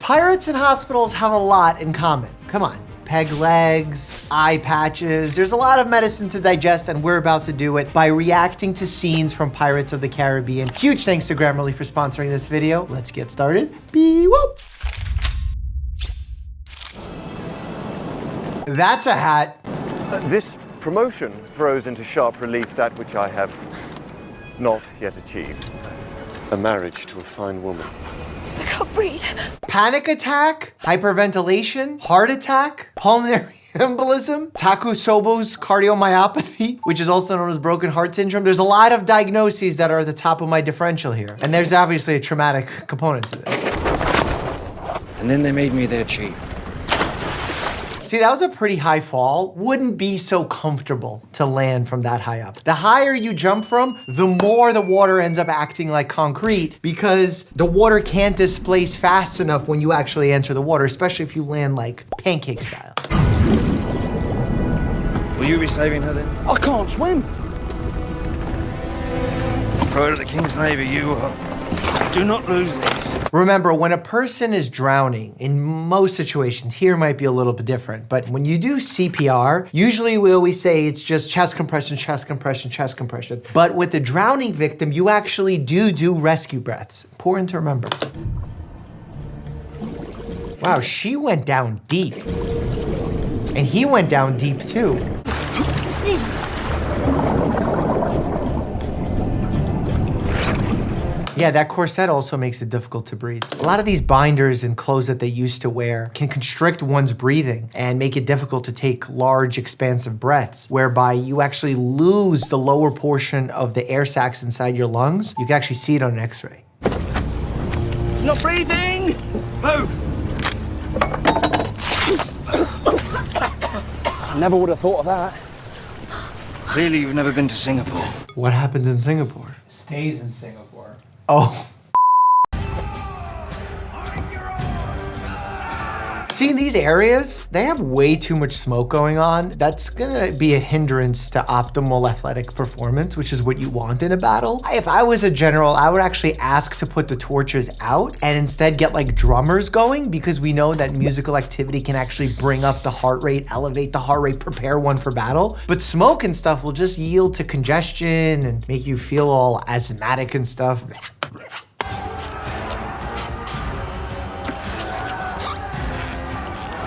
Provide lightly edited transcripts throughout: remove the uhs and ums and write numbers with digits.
Pirates and hospitals have a lot in common. Come on. Peg legs, eye patches. There's a lot of medicine to digest, and we're about to do it by reacting to scenes from Pirates of the Caribbean. Huge thanks to Grammarly for sponsoring this video. Let's get started. Whoop. That's a hat. This promotion throws into sharp relief that which I have not yet achieved. A marriage to a fine woman. I can't breathe. Panic attack, hyperventilation, heart attack, pulmonary embolism, Takotsubo's cardiomyopathy, which is also known as broken heart syndrome. There's a lot of diagnoses that are at the top of my differential here. And there's obviously a traumatic component to this. And then they made me their chief. See, that was a pretty high fall. Wouldn't be so comfortable to land from that high up. The higher you jump from, the more the water ends up acting like concrete because the water can't displace fast enough when you actually enter the water, especially if you land like pancake style. Will you be saving her then? I can't swim. Throw her to the King's Navy, you do not lose this. Remember, when a person is drowning, in most situations, here might be a little bit different, but when you do CPR, usually we always say it's just chest compression, chest compression, chest compression. But with the drowning victim, you actually do rescue breaths. Important to remember. Wow, she went down deep. And he went down deep too. Yeah, that corset also makes it difficult to breathe. A lot of these binders and clothes that they used to wear can constrict one's breathing and make it difficult to take large, expansive breaths, whereby you actually lose the lower portion of the air sacs inside your lungs. You can actually see it on an X-ray. Not breathing! Move! I never would have thought of that. Clearly you've never been to Singapore. What happens in Singapore? Stays in Singapore. Oh. See, in these areas, they have way too much smoke going on. That's gonna be a hindrance to optimal athletic performance, which is what you want in a battle. If I was a general, I would actually ask to put the torches out and instead get like drummers going, because we know that musical activity can actually bring up the heart rate, elevate the heart rate, prepare one for battle. But smoke and stuff will just yield to congestion and make you feel all asthmatic and stuff.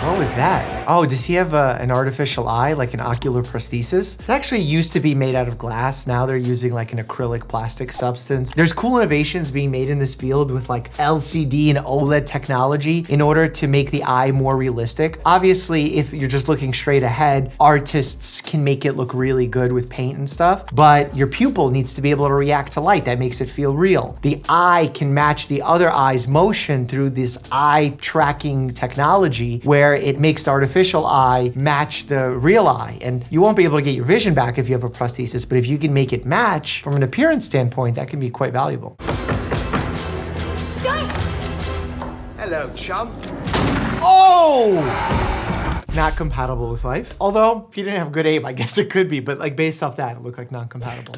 What was that? Oh, does he have an artificial eye, like an ocular prosthesis? It's actually used to be made out of glass. Now they're using like an acrylic plastic substance. There's cool innovations being made in this field with like LCD and OLED technology in order to make the eye more realistic. Obviously, if you're just looking straight ahead, artists can make it look really good with paint and stuff, but your pupil needs to be able to react to light. That makes it feel real. The eye can match the other eye's motion through this eye tracking technology where it makes the artificial eye match the real eye. And you won't be able to get your vision back if you have a prosthesis, but if you can make it match from an appearance standpoint, that can be quite valuable. Hello, chum. Oh! Not compatible with life. Although, if you didn't have good aim, I guess it could be, but like based off that, it looked like non-compatible.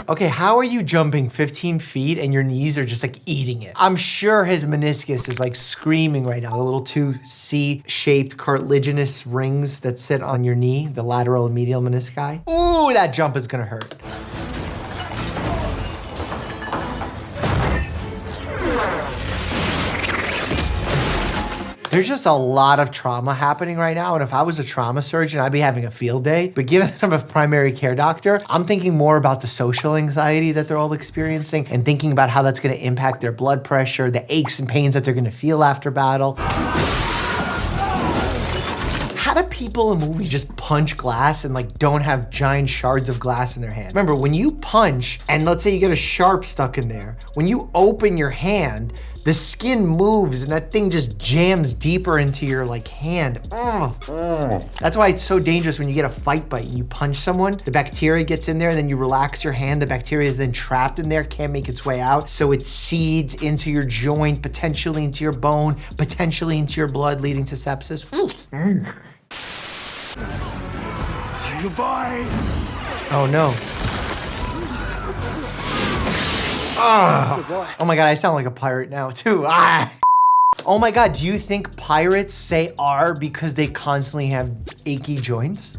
Okay, how are you jumping 15 feet and your knees are just like eating it? I'm sure his meniscus is like screaming right now. The little two C-shaped cartilaginous rings that sit on your knee, the lateral and medial menisci. Ooh, that jump is gonna hurt. There's just a lot of trauma happening right now, and if I was a trauma surgeon, I'd be having a field day. But given that I'm a primary care doctor, I'm thinking more about the social anxiety that they're all experiencing and thinking about how that's gonna impact their blood pressure, the aches and pains that they're gonna feel after battle. How do people in movies just punch glass and like don't have giant shards of glass in their hand? Remember, when you punch, and let's say you get a sharp stuck in there, when you open your hand, the skin moves and that thing just jams deeper into your like hand. That's why it's so dangerous when you get a fight bite and you punch someone, the bacteria gets in there and then you relax your hand, the bacteria is then trapped in there, can't make its way out. So it seeds into your joint, potentially into your bone, potentially into your blood, leading to sepsis. Say goodbye. Oh no. Oh my God, I sound like a pirate now too. Ah. Oh my God, do you think pirates say R because they constantly have achy joints?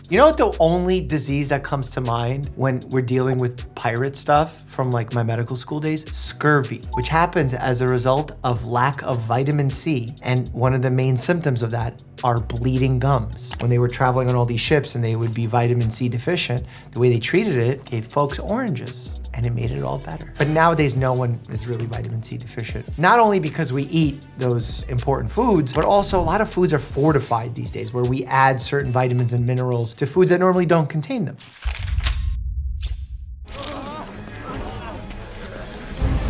You know what the only disease that comes to mind when we're dealing with pirate stuff from like my medical school days? Scurvy, which happens as a result of lack of vitamin C. And one of the main symptoms of that are bleeding gums. When they were traveling on all these ships and they would be vitamin C deficient, the way they treated it gave folks oranges. And it made it all better. But nowadays, no one is really vitamin C deficient. Not only because we eat those important foods, but also a lot of foods are fortified these days where we add certain vitamins and minerals to foods that normally don't contain them.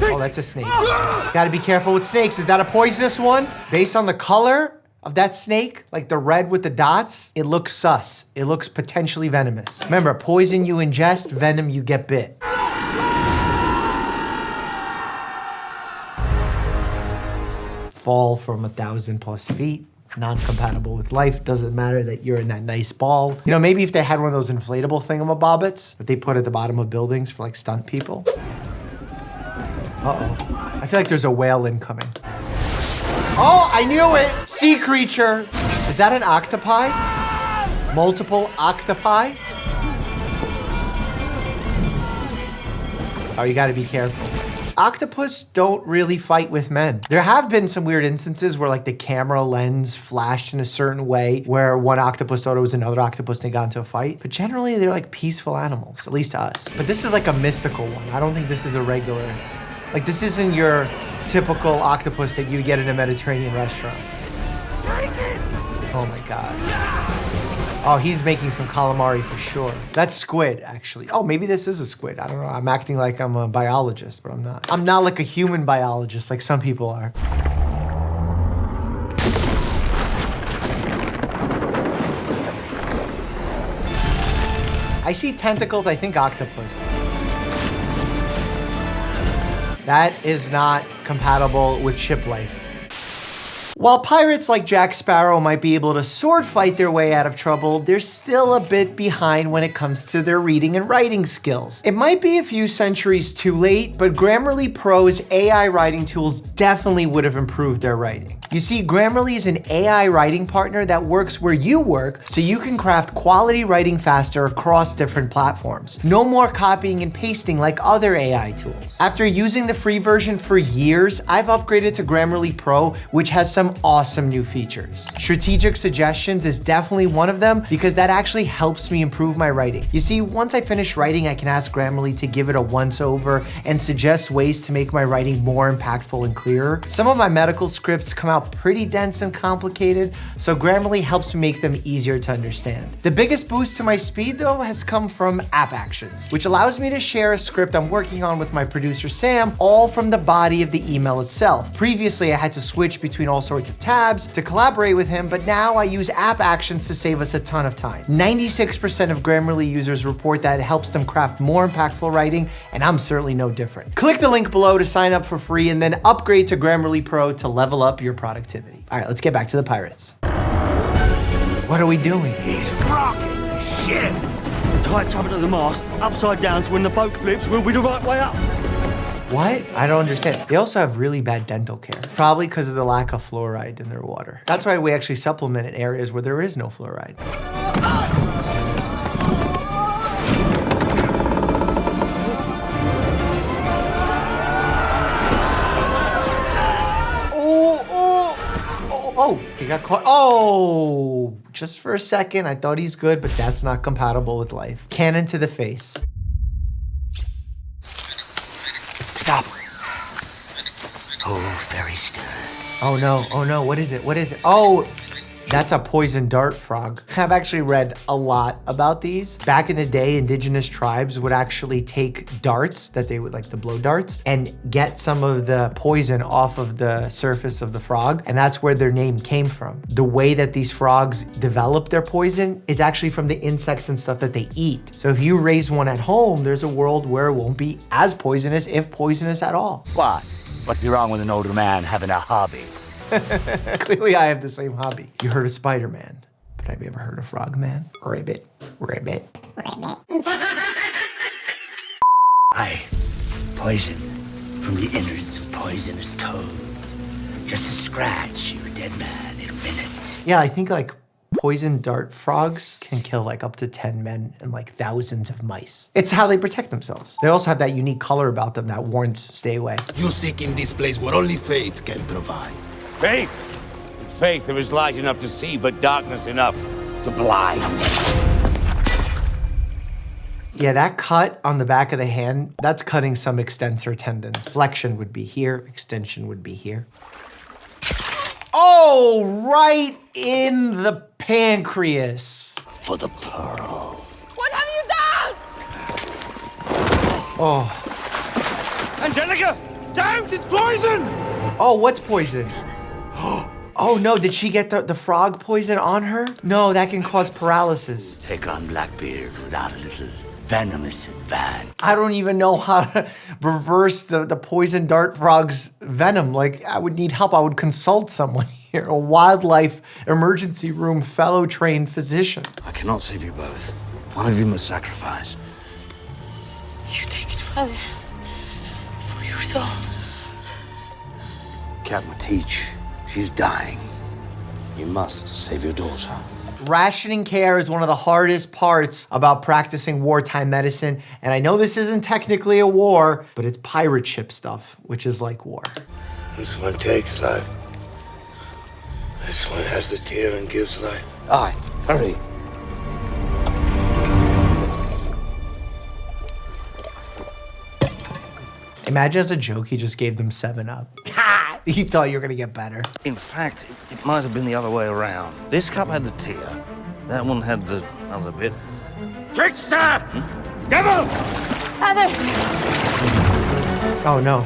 Oh, that's a snake. Gotta be careful with snakes. Is that a poisonous one? Based on the color of that snake, like the red with the dots, it looks sus. It looks potentially venomous. Remember, poison you ingest, venom you get bit. Fall from 1,000+ feet, non-compatible with life. Doesn't matter that you're in that nice ball. You know, maybe if they had one of those inflatable thingamabobbits that they put at the bottom of buildings for like stunt people. Uh-oh, I feel like there's a whale incoming. Oh, I knew it! Sea creature. Is that an octopi? Multiple octopi? Oh, you gotta be careful. Octopus don't really fight with men. There have been some weird instances where like the camera lens flashed in a certain way where one octopus thought it was another octopus and they got into a fight. But generally they're like peaceful animals, at least to us. But this is like a mystical one. I don't think this is a regular, like this isn't your typical octopus that you get in a Mediterranean restaurant. Oh my God. Oh, he's making some calamari for sure. That's squid, actually. Oh, maybe this is a squid. I don't know. I'm acting like I'm a biologist, but I'm not. I'm not like a human biologist like some people are. I see tentacles, I think octopus. That is not compatible with ship life. While pirates like Jack Sparrow might be able to sword fight their way out of trouble, they're still a bit behind when it comes to their reading and writing skills. It might be a few centuries too late, but Grammarly Pro's AI writing tools definitely would have improved their writing. You see, Grammarly is an AI writing partner that works where you work, so you can craft quality writing faster across different platforms. No more copying and pasting like other AI tools. After using the free version for years, I've upgraded to Grammarly Pro, which has some awesome new features. Strategic suggestions is definitely one of them because that actually helps me improve my writing. You see, once I finish writing, I can ask Grammarly to give it a once over and suggest ways to make my writing more impactful and clearer. Some of my medical scripts come out pretty dense and complicated, so Grammarly helps me make them easier to understand. The biggest boost to my speed though has come from app actions, which allows me to share a script I'm working on with my producer Sam, all from the body of the email itself. Previously, I had to switch between all sorts of tabs to collaborate with him, but now I use app actions to save us a ton of time. 96% of Grammarly users report that it helps them craft more impactful writing, and I'm certainly no different. Click the link below to sign up for free and then upgrade to Grammarly Pro to level up your productivity. All right, let's get back to the pirates. What are we doing? He's rocking the shit! Tie it up to the mast, upside down, so when the boat flips, we'll be the right way up. What? I don't understand. They also have really bad dental care, probably because of the lack of fluoride in their water. That's why we actually supplement in areas where there is no fluoride. Oh, he got caught. Oh, just for a second, I thought he's good, but that's not compatible with life. Cannon to the face. Stop. Oh, very still. Oh no, what is it? What is it? Oh, that's a poison dart frog. I've actually read a lot about these. Back in the day, indigenous tribes would actually take darts that they would like the blow darts and get some of the poison off of the surface of the frog. And that's where their name came from. The way that these frogs develop their poison is actually from the insects and stuff that they eat. So if you raise one at home, there's a world where it won't be as poisonous, if poisonous at all. What? What'd be wrong with an older man having a hobby? Clearly I have the same hobby. You heard of Spider-Man, but have you ever heard of Frogman? Ribbit, ribbit, ribbit. Aye, poison. from the innards of poisonous toads. Just a scratch, you're a dead man in minutes. Yeah, I think like poison dart frogs can kill like up to 10 men and like thousands of mice. It's how they protect themselves. They also have that unique color about them that warns, stay away. You seek in this place what only faith can provide. Faith? In faith, there is light enough to see, but darkness enough to blind. Yeah, that cut on the back of the hand, that's cutting some extensor tendons. Flexion would be here, extension would be here. Oh, right in the pancreas. For the pearl. What have you done? Oh. Angelica! Don't! It's poison! Oh, what's poison? Oh no, did she get the frog poison on her? No, that can cause paralysis. Take on Blackbeard without a little venomous advantage. I don't even know how to reverse the poison dart frog's venom. Like, I would need help. I would consult someone here, a wildlife emergency room fellow trained physician. I cannot save you both. One of you must sacrifice. You take it, Father, for your soul. Cat will teach. She's dying. You must save your daughter. Rationing care is one of the hardest parts about practicing wartime medicine. And I know this isn't technically a war, but it's pirate ship stuff, which is like war. This one takes life. This one has the tear and gives life. Aye, hurry. Imagine as a joke, he just gave them 7-Up. Ha! He thought you were gonna get better. In fact, it might have been the other way around. This cup had the tear. That one had the other bit. Trickster! Devil! Father! Oh no.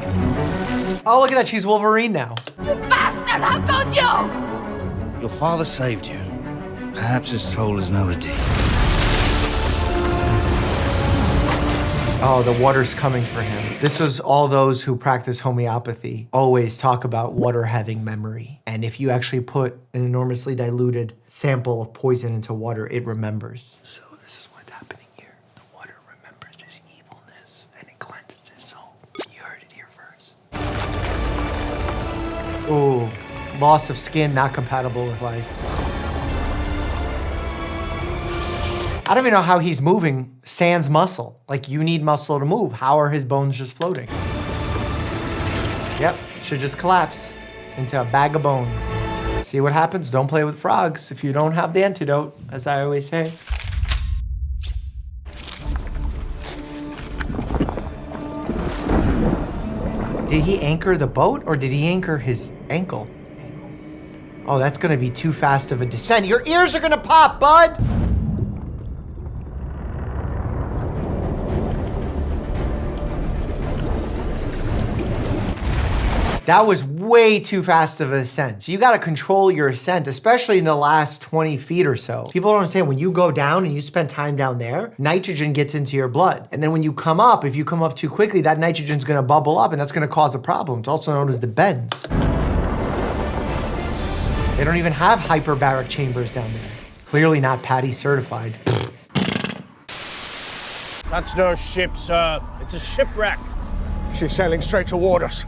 Oh, look at that, she's Wolverine now. You bastard! How could you? Your father saved you. Perhaps his soul is now redeemed. Oh, the water's coming for him. This is all those who practice homeopathy always talk about water having memory. And if you actually put an enormously diluted sample of poison into water, it remembers. So this is what's happening here. The water remembers his evilness and it cleanses his soul. You heard it here first. Oh, loss of skin not compatible with life. I don't even know how he's moving sans muscle. Like, you need muscle to move. How are his bones just floating? Yep, should just collapse into a bag of bones. See what happens? Don't play with frogs if you don't have the antidote, as I always say. Did he anchor the boat or did he anchor his ankle? Oh, that's gonna be too fast of a descent. Your ears are gonna pop, bud! That was way too fast of an ascent. So you gotta control your ascent, especially in the last 20 feet or so. People don't understand, when you go down and you spend time down there, nitrogen gets into your blood. And then when you come up, if you come up too quickly, that nitrogen's gonna bubble up and that's gonna cause a problem. It's also known as the bends. They don't even have hyperbaric chambers down there. Clearly not Patty certified. That's no ship, sir. It's a shipwreck. She's sailing straight toward us.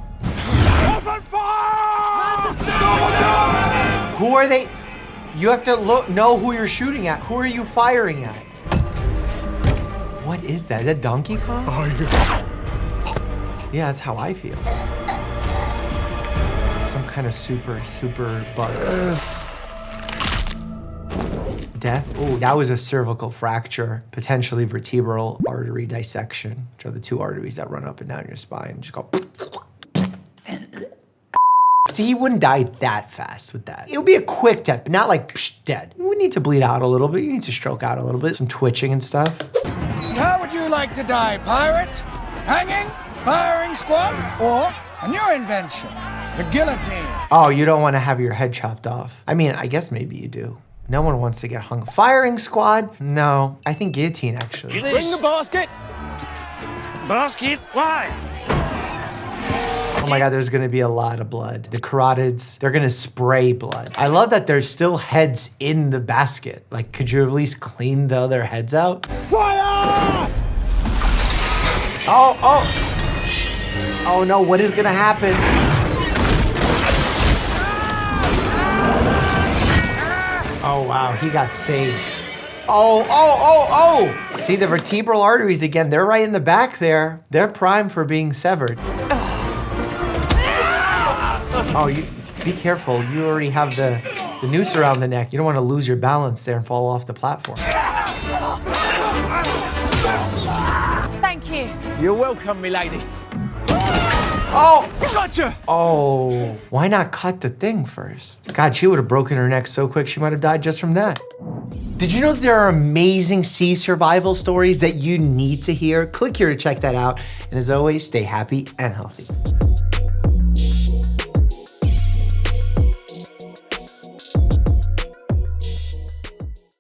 Open fire! Who are they? You have to know who you're shooting at. Who are you firing at? What is that? Is that Donkey Kong? Oh, Yeah, that's how I feel. Some kind of super bug. Death? Oh, that was a cervical fracture, potentially vertebral artery dissection, which are the two arteries that run up and down your spine. Just go. See, he wouldn't die that fast with that. It would be a quick death, but not like dead. You would need to bleed out a little bit. You need to stroke out a little bit, some twitching and stuff. How would you like to die, pirate? Hanging? Firing squad? Or a new invention, the guillotine? Oh, you don't want to have your head chopped off. I mean, I guess maybe you do. No one wants to get hung. Firing squad? No, I think guillotine, actually. Bring the basket! Basket? Why? Oh my God, there's gonna be a lot of blood. The carotids, they're gonna spray blood. I love that there's still heads in the basket. Like, could you at least clean the other heads out? Fire! Oh! Oh no, what is gonna happen? Oh wow, he got saved. Oh! See the vertebral arteries again, they're right in the back there. They're primed for being severed. Oh, you be careful. You already have the noose around the neck. You don't want to lose your balance there and fall off the platform. Thank you. You're welcome, milady. Oh! Gotcha! Oh, why not cut the thing first? God, she would have broken her neck so quick she might have died just from that. Did you know there are amazing sea survival stories that you need to hear? Click here to check that out. And as always, stay happy and healthy.